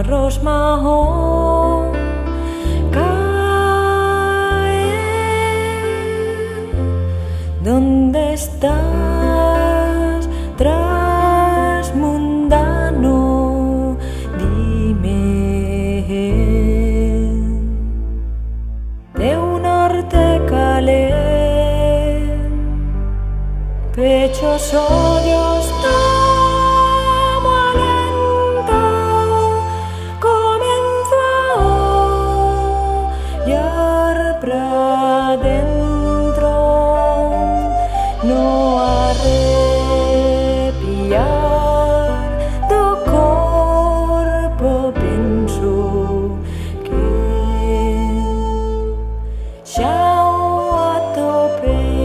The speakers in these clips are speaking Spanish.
arroz mahón cae. ¿Dónde estás, transmundano? Dime. De un norte calent, pechos hoyos tomo alento, comenzó a hollar pra dentro, no arrepiar do corpo penso que xa o atopei.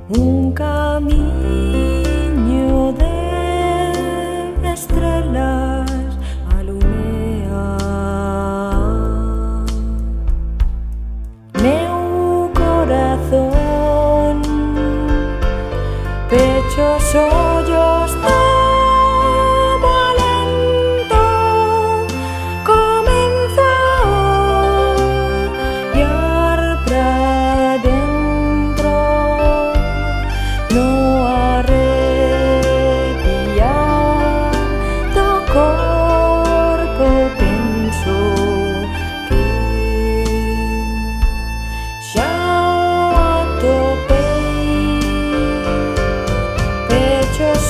Un camiño de estrelas alumea meu corazón, pechos hoyos tomo alento, comenzó a hollar pra dentro, no arrepiar do corpo penso que xa o atopei. Pechos